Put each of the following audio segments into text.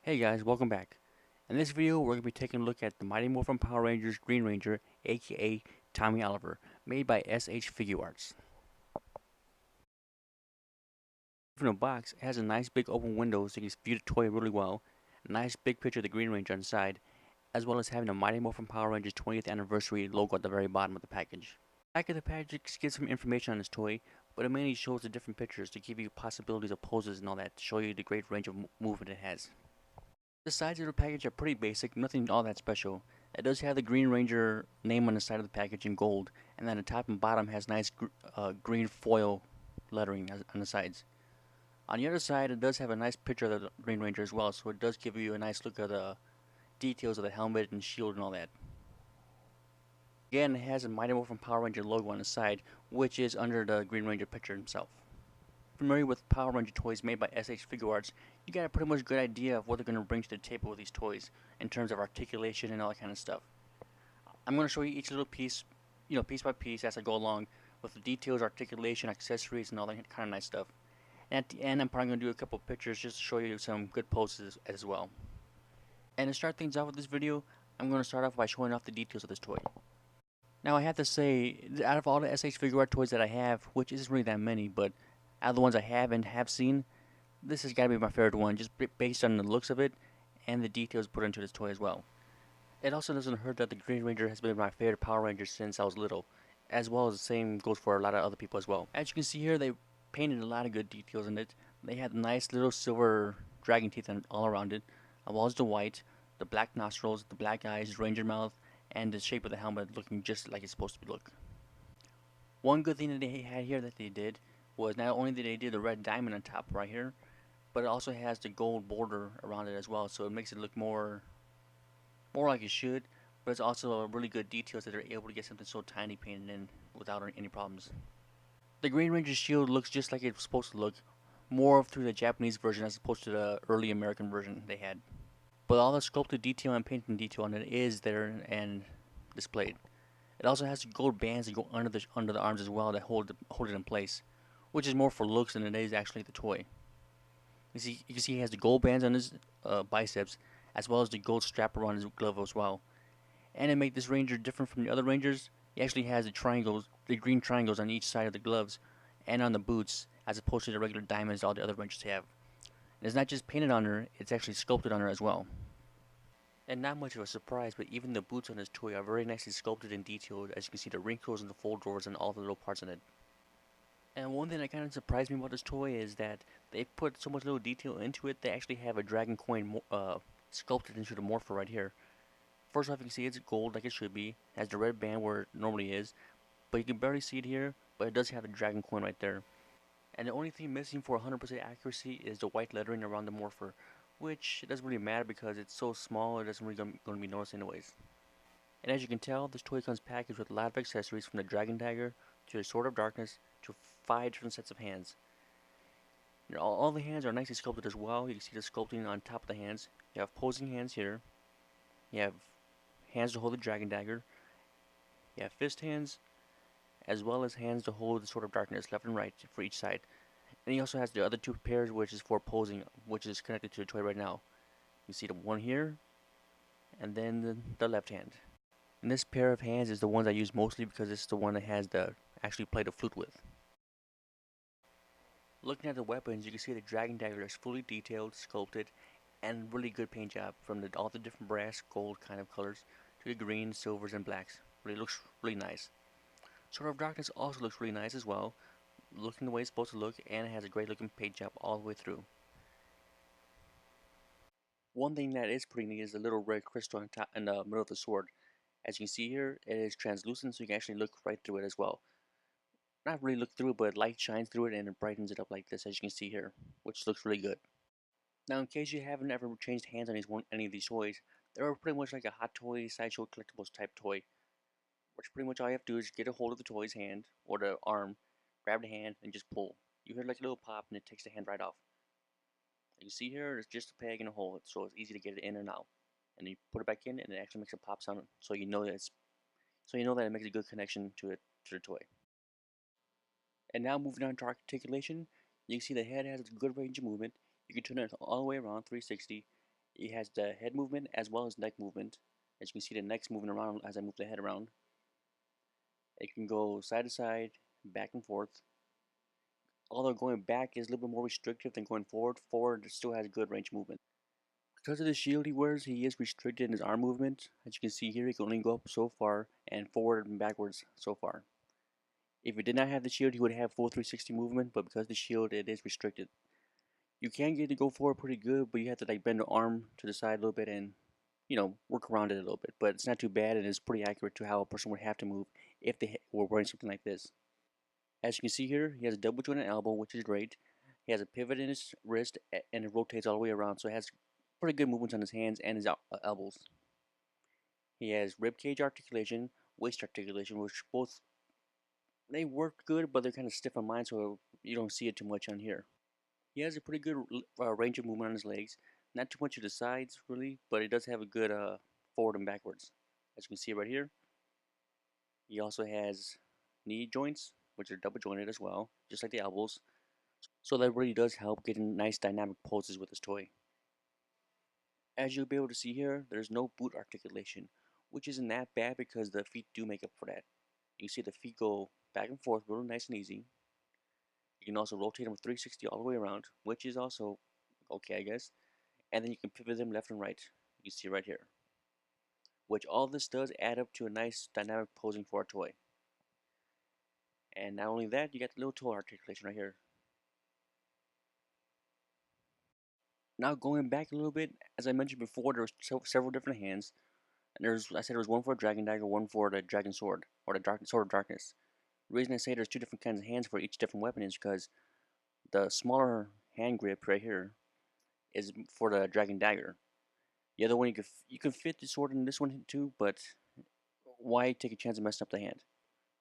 Hey guys, welcome back. In this video, we're going to be taking a look at the Mighty Morphin Power Rangers Green Ranger, aka Tommy Oliver, made by SH Figuarts. From the box, it has a nice big open window so you can view the toy really well, a nice big picture of the Green Ranger on the side, as well as having the Mighty Morphin Power Rangers 20th anniversary logo at the very bottom of the package. The back of the package gives some information on this toy, but it mainly shows the different pictures to give you possibilities of poses and all that to show you the great range of movement it has. The sides of the package are pretty basic, nothing all that special. It does have the Green Ranger name on the side of the package in gold, and then the top and bottom has nice green foil lettering on the sides. On the other side, it does have a nice picture of the Green Ranger as well, so it does give you a nice look at the details of the helmet and shield and all that. Again, it has a Mighty Morphin Power Ranger logo on the side, which is under the Green Ranger picture himself. Familiar with Power Ranger toys made by SH Figuarts, you got a pretty much good idea of what they're going to bring to the table with these toys in terms of articulation and all that kind of stuff. I'm going to show you each little piece, piece by piece as I go along with the details, articulation, accessories, and all that kind of nice stuff. And at the end, I'm probably going to do a couple pictures just to show you some good poses as well. And to start things off with this video, I'm going to start off by showing off the details of this toy. Now I have to say, out of all the SH Figuart toys that I have, which isn't really that many, but out of the ones I have and have seen, this has got to be my favorite one, just based on the looks of it and the details put into this toy as well. It also doesn't hurt that the Green Ranger has been my favorite Power Ranger since I was little, as well as the same goes for a lot of other people as well. As you can see here, they painted a lot of good details in it. They had nice little silver dragon teeth all around it, as well as the white, the black nostrils, the black eyes, ranger mouth, and the shape of the helmet looking just like it's supposed to look. One good thing that they had here that they did was not only did they do the red diamond on top right here, but it also has the gold border around it as well, so it makes it look more like it should, but it's also a really good details that they're able to get something so tiny painted in without any problems. The Green Ranger shield looks just like it's supposed to look, more through the Japanese version as opposed to the early American version they had. But all the sculpted detail and painting detail on it is there and displayed. It also has gold bands that go under the arms as well that hold it in place, which is more for looks than it is actually the toy. You can see he has the gold bands on his biceps, as well as the gold strap around his glove as well. And to make this Ranger different from the other Rangers, he actually has the green triangles on each side of the gloves and on the boots, as opposed to the regular diamonds all the other Rangers have. And it's not just painted on her, it's actually sculpted on her as well. And not much of a surprise, but even the boots on this toy are very nicely sculpted and detailed, as you can see the wrinkles and the fold drawers and all the little parts in it. And one thing that kind of surprised me about this toy is that they put so much little detail into it. They actually have a dragon coin sculpted into the morpher right here. First off, you can see it's gold like it should be. It has the red band where it normally is, but you can barely see it here. But it does have the dragon coin right there. And the only thing missing for 100% accuracy is the white lettering around the morpher, which it doesn't really matter because it's so small it doesn't really going to be noticed anyways. And as you can tell, this toy comes packaged with a lot of accessories from the Dragon Dagger to the Sword of Darkness to 5 different sets of hands. All the hands are nicely sculpted as well. You can see the sculpting on top of the hands. You have posing hands here. You have hands to hold the Dragon Dagger. You have fist hands, as well as hands to hold the Sword of Darkness left and right for each side. And he also has the other 2 pairs, which is for posing, which is connected to the toy right now. You see the one here, and then the left hand. And this pair of hands is the ones I use mostly because it's the one that has the actually play the flute with. Looking at the weapons, you can see the Dragon Dagger is fully detailed, sculpted, and really good paint job from all the different brass, gold kind of colors to the green, silvers, and blacks. Really looks really nice. Sword of Darkness also looks really nice as well, looking the way it's supposed to look, and it has a great looking paint job all the way through. One thing that is pretty neat is the little red crystal in the middle of the sword. As you can see here, it is translucent, so you can actually look right through it as well. Not really look through it, but light shines through it and it brightens it up like this, as you can see here, which looks really good. Now, in case you haven't ever changed hands on any of these toys, they're pretty much like a Hot Toy Sideshow Collectibles type toy, which pretty much all you have to do is get a hold of the toy's hand or the arm, grab the hand, and just pull. You hear like a little pop, and it takes the hand right off. You see here, it's just a peg and a hole, so it's easy to get it in and out. And you put it back in, and it actually makes a pop sound, so you know that it makes a good connection to the toy. And now moving on to articulation, you can see the head has a good range of movement. You can turn it all the way around 360, It has the head movement as well as neck movement. As you can see, the neck's moving around as I move the head around. It can go side to side, back and forth. Although going back is a little bit more restrictive than going forward, forward still has good range movement. Because of the shield he wears, he is restricted in his arm movement. As you can see here, he can only go up so far and forward and backwards so far. If he did not have the shield, he would have full 360 movement, but because of the shield, it is restricted. You can get it to go forward pretty good, but you have to like bend the arm to the side a little bit and work around it a little bit. But it's not too bad, and it's pretty accurate to how a person would have to move if they were wearing something like this. As you can see here, he has a double jointed elbow, which is great. He has a pivot in his wrist, and it rotates all the way around, so it has pretty good movements on his hands and his elbows. He has rib cage articulation, waist articulation, which both they work good, but they're kind of stiff on mine, so you don't see it too much on here. He has a pretty good range of movement on his legs. Not too much to the sides, really, but he does have a good forward and backwards. As you can see right here, he also has knee joints, which are double jointed as well, just like the elbows. So that really does help getting nice dynamic poses with this toy. As you'll be able to see here, there's no boot articulation, which isn't that bad because the feet do make up for that. You see the feet go back and forth really nice and easy. You can also rotate them with 360 all the way around, which is also okay, I guess. And then you can pivot them left and right. You can see right here. Which all this does add up to a nice dynamic posing for a toy. And not only that, you got the little toe articulation right here. Now going back a little bit, as I mentioned before, there's several different hands. And I said there was one for a dragon dagger, one for the dragon sword, or the sword of darkness. The reason I say there's two different kinds of hands for each different weapon is because the smaller hand grip right here is for the dragon dagger. The other one you can fit the sword in this one too, but why take a chance of messing up the hand?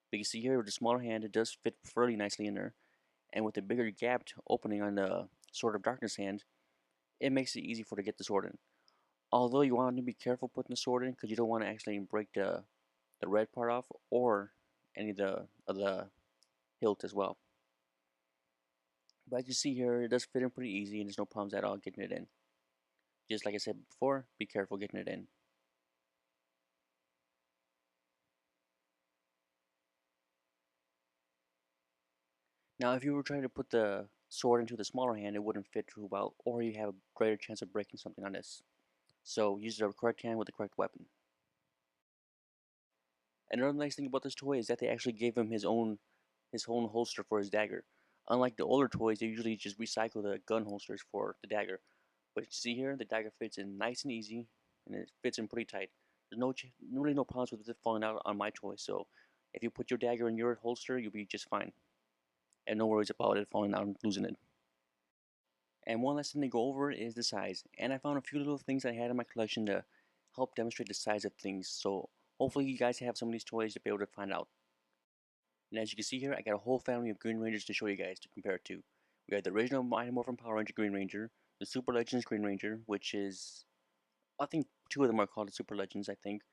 But you see here with the smaller hand, it does fit fairly nicely in there, and with the bigger gapped opening on the sword of darkness hand, it makes it easy for to get the sword in. Although you want to be careful putting the sword in because you don't want to actually break the red part off or any of the hilt as well. But as you see here, it does fit in pretty easy and there's no problems at all getting it in. Just like I said before, be careful getting it in. Now if you were trying to put the sword into the smaller hand, it wouldn't fit too well, or you have a greater chance of breaking something on this. So use the correct hand with the correct weapon. Another nice thing about this toy is that they actually gave him his own holster for his dagger. Unlike the older toys, they usually just recycle the gun holsters for the dagger. But you see here, the dagger fits in nice and easy, and it fits in pretty tight. There's really no problems with it falling out on my toy, so if you put your dagger in your holster, you'll be just fine. And no worries about it falling out and losing it. And one last thing to go over is the size. And I found a few little things I had in my collection to help demonstrate the size of things, so hopefully you guys have some of these toys to be able to find out. And as you can see here, I got a whole family of Green Rangers to show you guys to compare it to. We have the original Mighty Morphin Power Ranger Green Ranger, the Super Legends Green Ranger, which is, I think two of them are called the Super Legends, I think.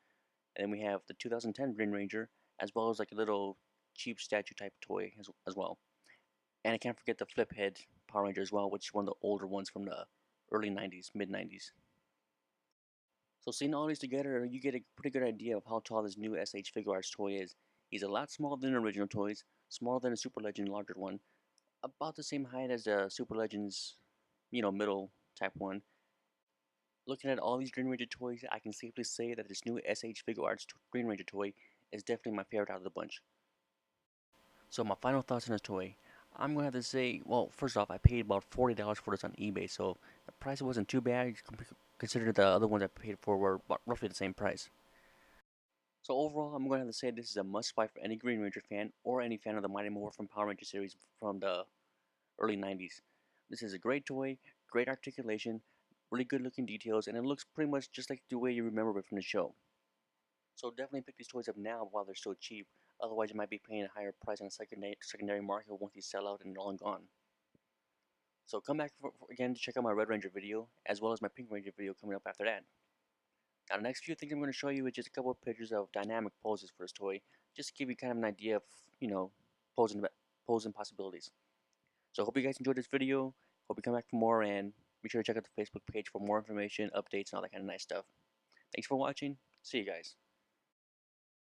And then we have the 2010 Green Ranger, as well as like a little cheap statue type toy as well. And I can't forget the Flip Head Power Ranger as well, which is one of the older ones from the early 90s, mid 90s. So seeing all these together, you get a pretty good idea of how tall this new SH Figuarts toy is. He's a lot smaller than the original toys, smaller than the Super Legend larger one, about the same height as the Super Legends, middle type one. Looking at all these Green Ranger toys, I can safely say that this new SH Figuarts Green Ranger toy is definitely my favorite out of the bunch. So my final thoughts on this toy. I'm going to have to say, well, first off, I paid about $40 for this on eBay, so the price wasn't too bad considering the other ones I paid for were roughly the same price. So overall, I'm going to have to say this is a must-buy for any Green Ranger fan or any fan of the Mighty Morphin Power Ranger series from the early 90s. This is a great toy, great articulation, really good looking details, and it looks pretty much just like the way you remember it from the show. So definitely pick these toys up now while they're still cheap, otherwise you might be paying a higher price on the secondary market once these sell out and they're all gone. So come back again to check out my Red Ranger video, as well as my Pink Ranger video coming up after that. Now the next few things I'm going to show you is just a couple of pictures of dynamic poses for this toy, just to give you kind of an idea of, posing possibilities. So I hope you guys enjoyed this video, hope you come back for more, and Be sure to check out the Facebook page for more information, updates, and all that kind of nice stuff. Thanks for watching. See you guys.